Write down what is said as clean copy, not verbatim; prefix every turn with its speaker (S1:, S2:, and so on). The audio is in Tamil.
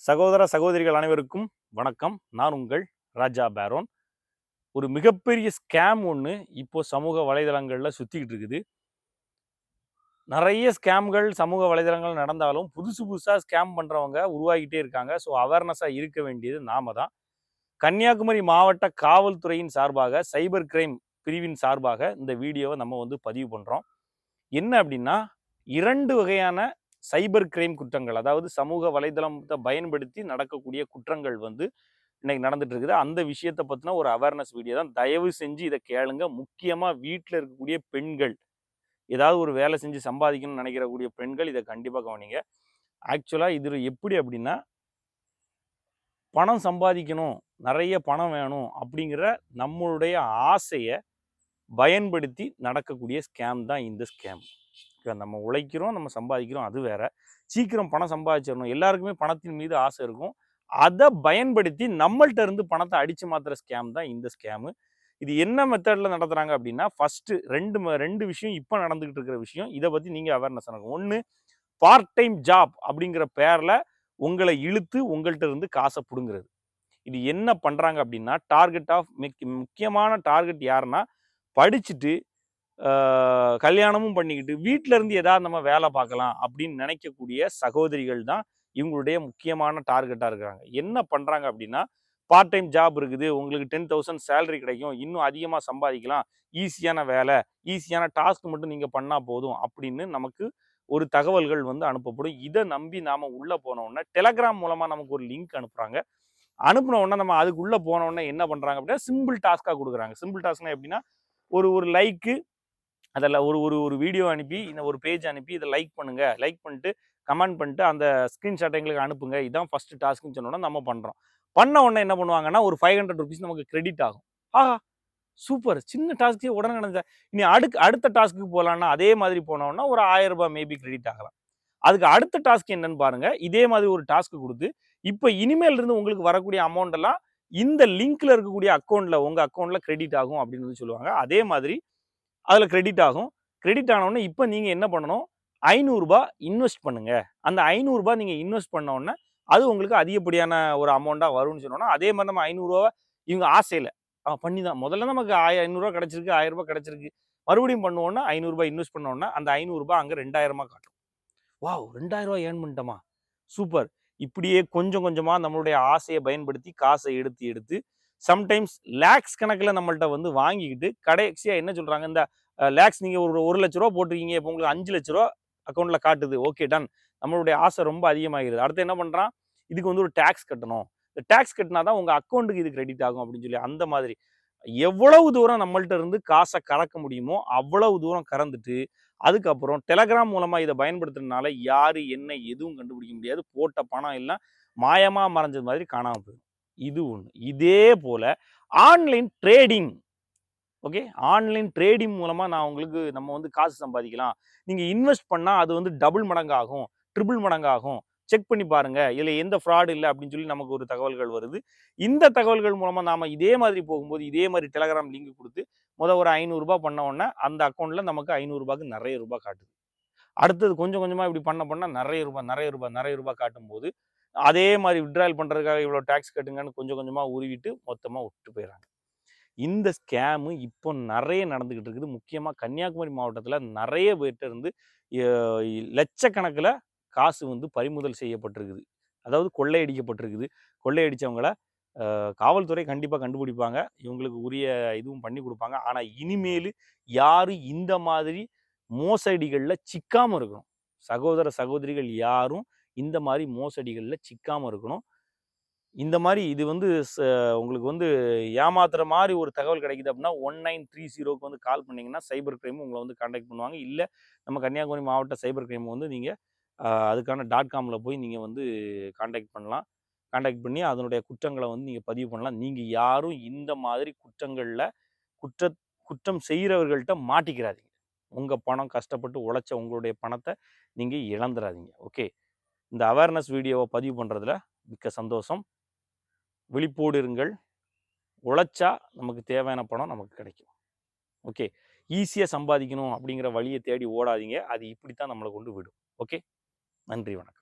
S1: சகோதர சகோதரிகள் அனைவருக்கும் வணக்கம். நான் உங்கள் ராஜா பேரோன். ஒரு மிகப்பெரிய ஸ்கேம் ஒன்று இப்போ சமூக வலைதளங்களில் சுற்றிக்கிட்டு இருக்குது. நிறைய ஸ்கேம்கள் சமூக வலைதளங்கள் நடந்தாலும் புதுசு புதுசாக ஸ்கேம் பண்ணுறவங்க உருவாகிட்டே இருக்காங்க. ஸோ அவேர்னஸாக இருக்க வேண்டியது நாம தான். கன்னியாகுமரி மாவட்ட காவல்துறையின் சார்பாக சைபர் கிரைம் பிரிவின் சார்பாக இந்த வீடியோவை நம்ம பதிவு பண்ணுறோம். என்ன அப்படின்னா, 2 வகையான சைபர் கிரைம் குற்றங்கள், அதாவது சமூக வலைதளத்தை பயன்படுத்தி நடக்கக்கூடிய குற்றங்கள் இன்னைக்கு நடந்துட்டு இருக்குது. அந்த விஷயத்தை பற்றின ஒரு அவேர்னஸ் வீடியோ தான். தயவு செஞ்சு இதை கேளுங்க. முக்கியமாக வீட்டில் இருக்கக்கூடிய பெண்கள், ஏதாவது ஒரு வேலை செஞ்சு சம்பாதிக்கணும்னு நினைக்கிறக்கூடிய பெண்கள் இதை கண்டிப்பாக கவனிங்க. ஆக்சுவலாக இது எப்படி அப்படின்னா, பணம் சம்பாதிக்கணும், நிறைய பணம் வேணும் அப்படிங்கிற நம்மளுடைய ஆசையை பயன்படுத்தி நடக்கக்கூடிய ஸ்கேம் தான் இந்த ஸ்கேம். நம்ம உழைக்கிறோம், நம்ம சம்பாதிக்கிறோம், அது வேற. சீக்கிரம் பணம் சம்பாதிச்சிடணும், எல்லாருக்குமே பணத்தின் மீது ஆசை இருக்கும். அதை பயன்படுத்தி நம்மள்ட்ட இருந்து பணத்தை அடிச்சு மாத்துற ஸ்கேம் தான் இந்த ஸ்கேமு. இது என்ன மெத்தடில் நடத்துறாங்க அப்படின்னா, ஃபர்ஸ்ட் ரெண்டு விஷயம் இப்போ நடந்துகிட்டு இருக்கிற விஷயம். இதை பற்றி நீங்கள் அவேர்னஸ் ஆகும். ஒன்று, பார்ட் டைம் ஜாப் அப்படிங்கிற பேரில் உங்களை இழுத்து உங்கள்கிட்ட இருந்து காசை பிடுங்கிறது. இது என்ன பண்ணுறாங்க அப்படின்னா, டார்கெட் ஆஃப் முக்கியமான டார்கெட் யாருன்னா, படிச்சுட்டு கல்யாணமும் பண்ணிக்கிட்டு வீட்டில இருந்து ஏதாவது நம்ம வேலை பார்க்கலாம் அப்படின்னு நினைக்கக்கூடிய சகோதரிகள் தான் இவங்களுடைய முக்கியமான டார்கெட்டாக இருக்கிறாங்க. என்ன பண்ணுறாங்க அப்படின்னா, பார்ட் டைம் ஜாப் இருக்குது, உங்களுக்கு 10,000 சேலரி கிடைக்கும், இன்னும் அதிகமாக சம்பாதிக்கலாம், ஈஸியான வேலை, ஈஸியான டாஸ்க் மட்டும் நீங்கள் பண்ணால் போதும் அப்படின்னு நமக்கு ஒரு தகவல்கள் அனுப்பப்படும். இதை நம்பி நாம் உள்ளே போனோடனே டெலகிராம் மூலமாக நமக்கு ஒரு லிங்க் அனுப்புகிறாங்க. அனுப்பின உடனே நம்ம அதுக்குள்ளே போனோடனே என்ன பண்ணுறாங்க அப்படின்னா, சிம்பிள் டாஸ்க்காக கொடுக்குறாங்க. சிம்பிள் டாஸ்க்னா எப்படின்னா, ஒரு லைக்கு, அதில் ஒரு வீடியோ அனுப்பி, இந்த ஒரு பேஜ் அனுப்பி இதை லைக் பண்ணுங்க, லைக் பண்ணிட்டு கமெண்ட் பண்ணிட்டு அந்த ஸ்க்ரீன்ஷாட் எங்களுக்கு அனுப்புங்க, இதுதான் ஃபர்ஸ்ட் டாஸ்க்னு சொன்னோன்னா நம்ம பண்ணுறோம். பண்ண உடனே என்ன பண்ணுவாங்கன்னா, ஒரு 500 ருபீஸ் நமக்கு கிரெடிட் ஆகும். சூப்பர், சின்ன டாஸ்க்கே உடனே நடந்த. இனி அடுத்த டாஸ்க்கு போகலான்னா அதே மாதிரி போனோம்னா ஒரு 1000 ரூபாய் மேபி கிரெடிட் ஆகலாம். அதுக்கு அடுத்த டாஸ்க் என்னன்னு பாருங்க. இதே மாதிரி ஒரு டாஸ்க் கொடுத்து, இப்போ இனிமேல் இருந்து உங்களுக்கு வரக்கூடிய அமௌண்ட் எல்லாம் இந்த லிங்க்ல இருக்கக்கூடிய அக்கௌண்ட்ல, உங்க அக்கௌண்ட்ல கிரெடிட் ஆகும் அப்படின்னு சொல்லுவாங்க. அதே மாதிரி அதில் கிரெடிட் ஆகும். கிரெடிட் ஆனவுடனே இப்போ நீங்கள் என்ன பண்ணணும், 500 ரூபாய் இன்வெஸ்ட் பண்ணுங்க. அந்த 500 ரூபாய் நீங்கள் இன்வெஸ்ட் பண்ண உடனே அது உங்களுக்கு அதிகப்படியான ஒரு அமௌண்ட்டாக வரும்னு சொன்னோன்னா, அதே மாதிரி நம்ம 500 ரூபாய் இவங்க ஆசையில் பண்ணி தான் முதல்ல நமக்கு 500 ரூபாய் கிடைச்சிருக்கு, 1000 ரூபாய் கிடைச்சிருக்கு, மறுபடியும் பண்ணுவோன்னா 500 ரூபாய் இன்வெஸ்ட் பண்ண உடனே அந்த 500 ரூபாய் அங்கே 2000 காட்டும். வாவ், 2000 ரூபாய் ஏர்ன் பண்ணிட்டோமா, சூப்பர். இப்படியே கொஞ்சம் கொஞ்சமாக நம்மளுடைய ஆசையை பயன்படுத்தி காசை எடுத்து சம்டைம்ஸ் லேக்ஸ் கணக்கில் நம்மள்ட்ட வாங்கிக்கிட்டு கடைசியாக என்ன சொல்கிறாங்க, இந்த லேக்ஸ் நீங்கள் ஒரு 1,00,000 ரூபா போட்டிருக்கீங்க, இப்போ உங்களுக்கு 5 லட்ச ரூபா அக்கௌண்ட்டில் காட்டுது, ஓகே டன். நம்மளுடைய ஆசை ரொம்ப அதிகமாகிடுது. அடுத்து என்ன பண்ணுறான், இதுக்கு ஒரு டேக்ஸ் கட்டணும், இந்த டேக்ஸ் கட்டினா தான் உங்கள் அக்கௌண்ட்டுக்கு இது கிரெடிட் ஆகும் அப்படின்னு சொல்லி, அந்த மாதிரி எவ்வளவு தூரம் நம்மள்ட்ட இருந்து காசை கறக்க முடியுமோ அவ்வளவு தூரம் கறந்துட்டு, அதுக்கப்புறம் டெலகிராம் மூலமாக இதை பயன்படுத்துறதுனால யார் என்ன எதுவும் கண்டுபிடிக்க முடியாது. போட்ட பணம் எல்லாம் மாயமாக மறைஞ்சது மாதிரி காணாமல் போயிடும். இது ஒன்று. இதே போல் online trading, okay, online trading மூலமாக நம்ம காசு சம்பாதிக்கலாம். நீங்கள் இன்வெஸ்ட் பண்ணால் அது டபுள் மடங்காகும், ட்ரிபிள் மடங்காகும், செக் பண்ணி பாருங்க, இதில் எந்த ஃப்ராடு இல்லை அப்படின்னு சொல்லி நமக்கு ஒரு தகவல்கள் வருது. இந்த தகவல்கள் மூலமாக நாம் இதே மாதிரி போகும்போது இதே மாதிரி டெலகிராம் லிங்க் கொடுத்து ஒரு 500 ரூபாய் பண்ண உடனே அந்த அக்கௌண்ட்டில் நமக்கு 500 ரூபாய்க்கு நிறைய ரூபாய் காட்டுது. அடுத்தது கொஞ்சம் கொஞ்சமாக இப்படி பண்ண நிறைய ரூபாய் காட்டும்போது அதே மாதிரி விட்ராயல் பண்ணுறதுக்காக இவ்வளோ டேக்ஸ் கட்டுங்கன்னு கொஞ்சம் கொஞ்சமாக உருவிட்டு மொத்தமாக விட்டு போயிடறாங்க. இந்த ஸ்கேமு இப்போ நிறைய நடந்துக்கிட்டு இருக்குது. முக்கியமாக கன்னியாகுமரி மாவட்டத்தில் நிறைய பேர்கிட்ட இருந்து லட்சக்கணக்கில் காசு பறிமுதல் செய்யப்பட்டிருக்குது. அதாவது கொள்ளையடிக்கப்பட்டிருக்குது. கொள்ளையடித்தவங்கள காவல்துறை கண்டிப்பாக கண்டுபிடிப்பாங்க, இவங்களுக்கு உரிய இதுவும் பண்ணி கொடுப்பாங்க. ஆனால் இனிமேல் யாரும் இந்த மாதிரி மோசடிகளில் சிக்காமல் இருக்கணும். சகோதர சகோதரிகள் யாரும் இந்த மாதிரி மோசடிகளில் சிக்காமல் இருக்கணும். இந்த மாதிரி இது உங்களுக்கு ஏமாத்துற மாதிரி ஒரு தகவல் கிடைக்குது அப்படின்னா 1930க்கு கால் பண்ணிங்கன்னா சைபர் கிரைம் உங்களை கான்டாக்ட் பண்ணுவாங்க. இல்லை நம்ம கன்னியாகுமரி மாவட்ட சைபர் கிரைம் நீங்கள் அதுக்கான .comல போய் நீங்கள் கான்டாக்ட் பண்ணலாம். கான்டாக்ட் பண்ணி அதனுடைய குற்றங்களை நீங்கள் பதிவு பண்ணலாம். நீங்கள் யாரும் இந்த மாதிரி குற்றம் செய்கிறவர்கள்ட்ட மாட்டிக்கிறாதீங்க. உங்கள் பணம் கஷ்டப்பட்டு உழைச்ச உங்களுடைய பணத்தை நீங்கள் இழந்துடாதீங்க. ஓகே, இந்த அவேர்னஸ் வீடியோவை பதிவு பண்ணுறதுல மிக்க சந்தோஷம். விழிப்போடு இருங்கள். உழைச்சா நமக்கு தேவையான பணம் நமக்கு கிடைக்கும். ஓகே, ஈஸியாக சம்பாதிக்கணும் அப்படிங்கிற வழியை தேடி ஓடாதீங்க. அது இப்படித்தான் நம்மளை கொண்டு விடும். ஓகே, நன்றி, வணக்கம்.